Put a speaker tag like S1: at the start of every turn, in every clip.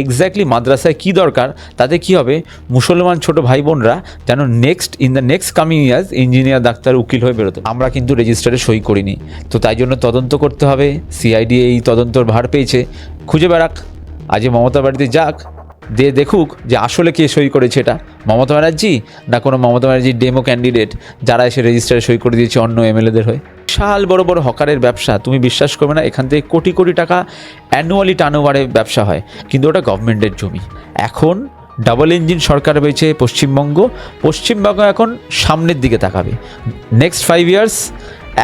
S1: Exactly মাদ্রাসায় কি দরকার, তাতে কি হবে মুসলমান ছোট ভাই বোনরা যেন in the next coming years engineer, doctor, উকিল হয়ে বেরোতো। আমরা কিন্তু রেজিস্টারে সই করিনি, তো তাই জন্য তদন্ত করতে হবে। সিআইডি এই তদন্তর ভার পেয়েছে, খুঁজে বেড়াক। আজ মমতা বাড়িতে যাক, দেখুক যে আসলে কে সই করেছে, এটা মমতা ব্যানার্জি না কোনো মমতা ব্যানার্জির ডেমো ক্যান্ডিডেট যারা এসে রেজিস্টারে সই করে দিয়েছে অন্য এমএলএদের হয়ে। বিশাল বড় বড় হকারের ব্যবসা, তুমি বিশ্বাস করবে না, এখান থেকে কোটি কোটি টাকা অ্যানুয়ালি টার্নওভারে ব্যবসা হয়, কিন্তু ওটা গভর্নমেন্টের জমি। এখন ডাবল ইঞ্জিন সরকার হয়েছে পশ্চিমবঙ্গ এখন সামনের দিকে তাকাবে। নেক্সট 5 ইয়ার্স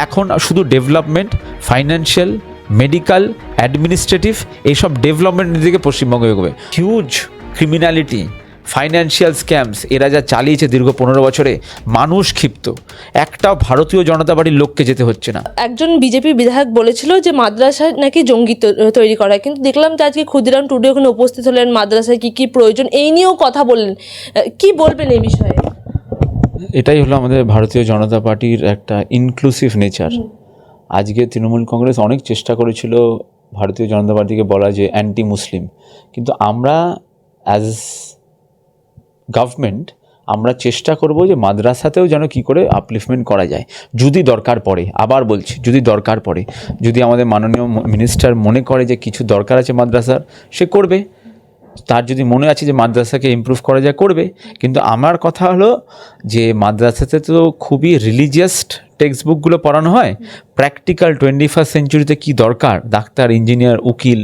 S1: এখন শুধু ডেভেলপমেন্ট, ফাইন্যান্সিয়াল, মেডিকেল, অ্যাডমিনিস্ট্রেটিভ, এইসব ডেভেলপমেন্টের দিকে পশ্চিমবঙ্গ এগোবে। হিউজ ক্রিমিনালিটি, ফাইন্যান্সিয়াল স্ক্যামস এরা যা চালিয়েছে দীর্ঘ 15 বছরে, মানুষ ক্ষিপ্ত। একটাও ভারতীয় জনতা পার্টির লোককে যেতে হচ্ছে না।
S2: একজন বিজেপি বিধায়ক বলেছিল যে মাদ্রাসায় নাকি জঙ্গি তৈরি করা, কিন্তু দেখলাম যে আজকে ক্ষুদিরাম টুডু ওখানে উপস্থিত হলেন, মাদ্রাসায় কি কি প্রয়োজন এই নিয়েও কথা বললেন। কি বলবেন এই বিষয়ে?
S1: এটাই হলো আমাদের ভারতীয় জনতা পার্টির একটা ইনক্লুসিভ নেচার। আজকে তৃণমূল কংগ্রেস অনেক চেষ্টা করেছিল ভারতীয় জনতা পার্টিকে বলা যে অ্যান্টি মুসলিম, কিন্তু আমরা অ্যাজ গভর্নমেন্ট আমরা চেষ্টা করব যে মাদ্রাসাতেও যেন কী করে আপলিফমেন্ট করা যায়, যদি দরকার পড়ে। আবার বলছি, যদি দরকার পড়ে, যদি আমাদের মাননীয় মিনিস্টার মনে করে যে কিছু দরকার আছে মাদ্রাসার, সে করবে। তার যদি মনে আছে যে মাদ্রাসাকে ইমপ্রুভ করা যায়, করবে। কিন্তু আমার কথা হলো যে মাদ্রাসাতে তো খুবই রিলিজিয়াস টেক্সট বুকগুলো পড়ানো হয়, প্র্যাকটিক্যাল 21st সেঞ্চুরিতে কী দরকার, ডাক্তার, ইঞ্জিনিয়ার, উকিল,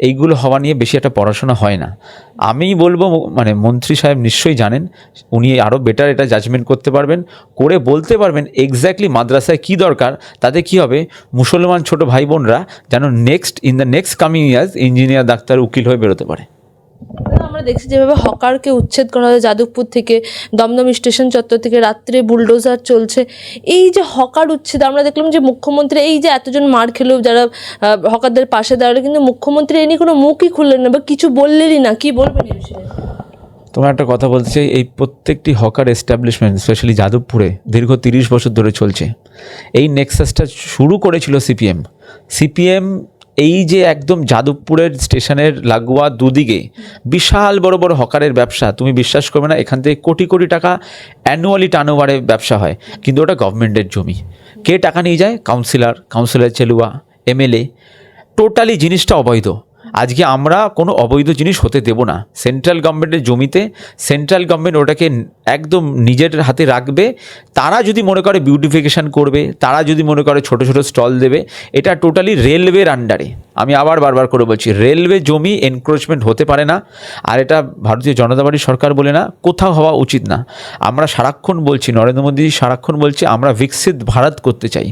S1: এইগুলো হওয়া নিয়ে বেশি একটা পড়াশোনা হয় না। আমি বলবো, মানে মন্ত্রী সাহেব নিশ্চয়ই জানেন, উনি আরও বেটার এটা জাজমেন্ট করতে পারবেন, করে বলতে পারবেন এক্স্যাক্টলি মাদ্রাসায় কী দরকার, তাতে কী হবে মুসলমান ছোট ভাই বোনরা যেন in the next coming years engineer, doctor, উকিল হয়ে বেরোতে পারে।
S2: আমরা দেখছি যেভাবে হকারকে উচ্ছেদ করা হয় যাদবপুর থেকে, দমদম স্টেশন চত্বর থেকে, রাত্রে বুলডোজার চলছে। এই যে হকার উচ্ছেদ, আমরা দেখলাম যে মুখ্যমন্ত্রী এই যে এতজন মার খেলেও যারা হকারদের পাশে দাঁড়ালো, কিন্তু মুখ্যমন্ত্রী এই নিয়ে কোনো মুখই খুললেন না বা কিছু বললেনই না। কি বলবেন এই বিষয়ে?
S1: তোমার একটা কথা বলতে চাই, এই প্রত্যেকটি হকার এস্টাবলিশমেন্ট স্পেশালি যাদবপুরে দীর্ঘ 30 বছর ধরে চলছে। এই নেক্সাসটা শুরু করেছিল সিপিএম। এই যে একদম যাদবপুরের স্টেশনের লাগোয়া দুদিকে বিশাল বড় বড় হকারের ব্যবসা, তুমি বিশ্বাস করবে না, এখান থেকে কোটি কোটি টাকা অ্যানুয়ালি টার্নওভারে ব্যবসা হয়, কিন্তু ওটা গভর্নমেন্টের জমি। কে টাকা নিয়ে যায়? Councillor চেলুয়া, MLA. টোটালি জিনিসটা অবৈধ। আজকে আমরা কোনো অবৈধ জিনিস হতে দেব না। সেন্ট্রাল গভর্নমেন্টের জমিতে সেন্ট্রাল গভর্নমেন্ট ওটাকে একদম নিজের হাতে রাখবে। তারা যদি মনে করে বিউটিফিকেশান করবে, তারা যদি মনে করে ছোট ছোট স্টল দেবে, এটা টোটালি রেলওয়ের আন্ডারে। আমি আবার বারবার করে বলছি, রেলওয়ে জমি এনক্রোচমেন্ট হতে পারে না, আর এটা ভারতীয় জনতা পার্টির সরকার বলে না, কোথাও হওয়া উচিত না। আমরা সারাক্ষণ বলছি, নরেন্দ্র মোদী সারাক্ষণ বলছি, আমরা বিকশিত ভারত করতে চাই,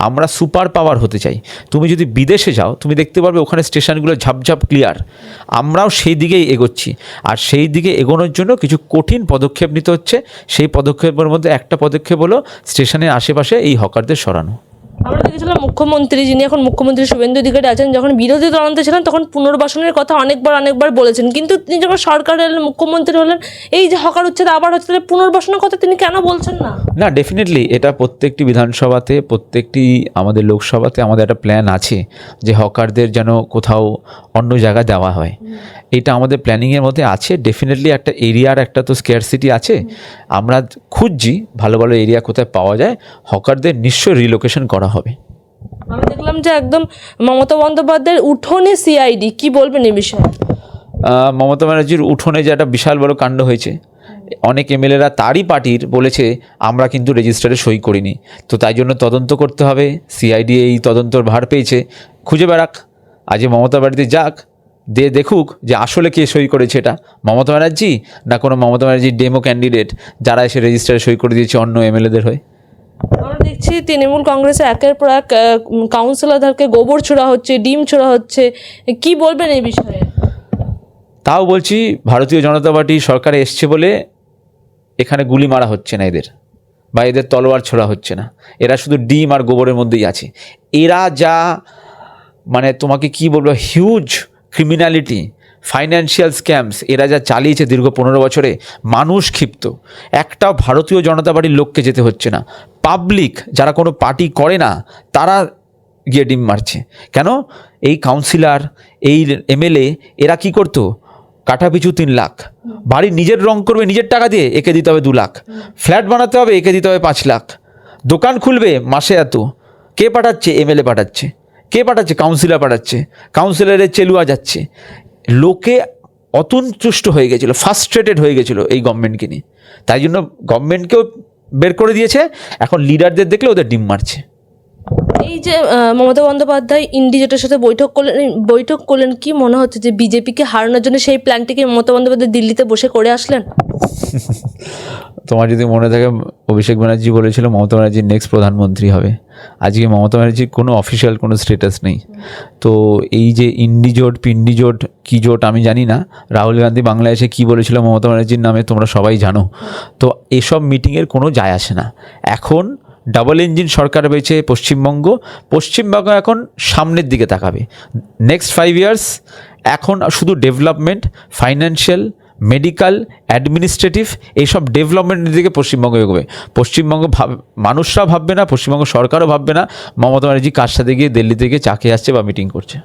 S1: আমরা সুপার পাওয়ার হতে চাই। তুমি যদি বিদেশে যাও, তুমি দেখতে পারবে ওখানে স্টেশনগুলো ঝাপঝাপ ক্লিয়ার। আমরাও সেই দিকেই এগোচ্ছি, আর সেই দিকে এগোনোর জন্য কিছু কঠিন পদক্ষেপ নিতে হচ্ছে। সেই পদক্ষেপের মধ্যে একটা পদক্ষেপ হলো স্টেশনের আশেপাশে এই হকারদের সরানো।
S2: আমরা দেখেছিলাম মুখ্যমন্ত্রী, যিনি এখন মুখ্যমন্ত্রী শুভেন্দু অধিকারী আছেন, যখন বিরোধী দলনেতা ছিলেন তখন পুনর্বাসনের কথা অনেকবার বলেছেন, কিন্তু তিনি যখন সরকারের মুখ্যমন্ত্রী হলেন, এই যে হকার উচ্ছেদ আবার হচ্ছে, তাহলে পুনর্বাসনের কথা তিনি কেন বলছেন না?
S1: না, ডেফিনেটলি এটা প্রত্যেকটি বিধানসভাতে, প্রত্যেকটি আমাদের লোকসভাতে আমাদের একটা প্ল্যান আছে যে হকারদের যেন কোথাও অন্য জায়গায় দেওয়া হয়। এটা আমাদের প্ল্যানিংয়ের মধ্যে আছে। ডেফিনেটলি একটা এরিয়ার একটা তো স্কেয়ারসিটি আছে, আমরা খুঁজছি ভালো ভালো এরিয়া কোথায় পাওয়া যায়, হকারদের নিশ্চয়ই রিলোকেশন করা হবে।
S2: আমি দেখলাম যে একদম মমতা বন্দ্যোপাধ্যায়ের উঠোনে সিআইডি, কি বলবেন এই বিষয়ে?
S1: মমতা ব্যানার্জির উঠোনে যে একটা বিশাল বড় কাণ্ড হয়েছে, অনেক এমএলএরা তারই পার্টির বলেছে আমরা কিন্তু রেজিস্টারে সই করিনি, তো তাই জন্য তদন্ত করতে হবে। সিআইডি এই তদন্তর ভার পেয়েছে, খুঁজে বেড়াক। আজ মমতা বাড়িতে যাক, দেখুক যে আসলে কে সই করেছে, এটা মমতা ব্যানার্জি না কোনো মমতা ব্যানার্জির ডেমো ক্যান্ডিডেট যারা এসে রেজিস্টারে সই করে দিয়েছে অন্য এমএলএদের হয়ে।
S2: আমরা দেখছি তৃণমূল কংগ্রেসে একের পর এক কাউন্সিলরদেরকে গোবর ছোড়া হচ্ছে, ডিম ছোড়া হচ্ছে। কি বলবেন এই বিষয়ে?
S1: তাও বলছি, ভারতীয় জনতা পার্টি সরকারে এসছে বলে এখানে গুলি মারা হচ্ছে না এদের, বা এদের তলোয়ার ছোড়া হচ্ছে না। এরা শুধু ডিম আর গোবরের মধ্যেই আছে। এরা যা, মানে তোমাকে কি বলবো, হিউজ ক্রিমিনালিটি, ফাইন্যান্সিয়াল স্ক্যামস এরা যা চালিয়েছে দীর্ঘ 15 বছরে, মানুষ ক্ষিপ্ত। একটাও ভারতীয় জনতা পার্টির লোককে যেতে হচ্ছে না। পাবলিক যারা কোনো পার্টি করে না, তারা গিয়ে ডিম মারছে। কেন? এই কাউন্সিলর, এই এমএলএ, এরা কি করতো? কাঠা পিছু 3 লাখ, বাড়ি নিজের রং করবে নিজের টাকা দিয়ে, একে দিতে হবে 2 লাখ, ফ্ল্যাট বানাতে হবে, একে দিতে হবে 5 লাখ, দোকান খুলবে মাসে এত, কে পাঠাচ্ছে? এমএলএ পাঠাচ্ছে, কে পাঠাচ্ছে? কাউন্সিলর পাঠাচ্ছে, কাউন্সিলরের চেলুয়া যাচ্ছে। লোকে অতুষ্ট হয়ে গেছিলো, ফার্স্ট্রেটেড হয়ে গেছিলো এই গভর্নমেন্টকে নিয়ে, তাই জন্য গভর্নমেন্টকেও বের করে দিয়েছে। এখন লিডারদের দেখলে ওদের ডিম মারছে।
S2: এই যে মমতা বন্দ্যোপাধ্যায় ইন্ডিজোটের সাথে বৈঠক করলেন, কি মনে হচ্ছে যে বিজেপিকে হারানোর জন্য সেই প্ল্যানটিকে মমতা বন্দ্যোপাধ্যায় দিল্লিতে বসে করে আসলেন?
S1: তোমার যদি মনে থাকে, অভিষেক ব্যানার্জি বলেছিল মমতা ব্যানার্জি নেক্সট প্রধানমন্ত্রী হবে। আজকে মমতা ব্যানার্জির কোনো অফিসিয়াল কোনো স্ট্যাটাস নেই। তো এই যে ইন্ডি জোট, পিন্ডি জোট, কী জোট আমি জানি না, রাহুল গান্ধী বাংলায় এসে কী বলেছিল মমতা ব্যানার্জির নামে তোমরা সবাই জানো। তো এসব মিটিংয়ের কোনো যায় আসে না। এখন ডাবল ইঞ্জিন সরকার হয়েছে পশ্চিমবঙ্গ এখন সামনের দিকে তাকাবে। নেক্সট 5 ইয়ার্স এখন শুধু ডেভেলপমেন্ট, ফাইন্যান্সিয়াল, মেডিকেল, অ্যাডমিনিস্ট্রেটিভ, এইসব ডেভেলপমেন্টের দিকে পশ্চিমবঙ্গ এগোবে। পশ্চিমবঙ্গ মানুষরা ভাববে না, পশ্চিমবঙ্গ সরকারও ভাববে না মমতা ব্যানার্জি কার সাথে গিয়ে দিল্লিতে গিয়ে চা খেয়ে আসছে বা মিটিং করছে।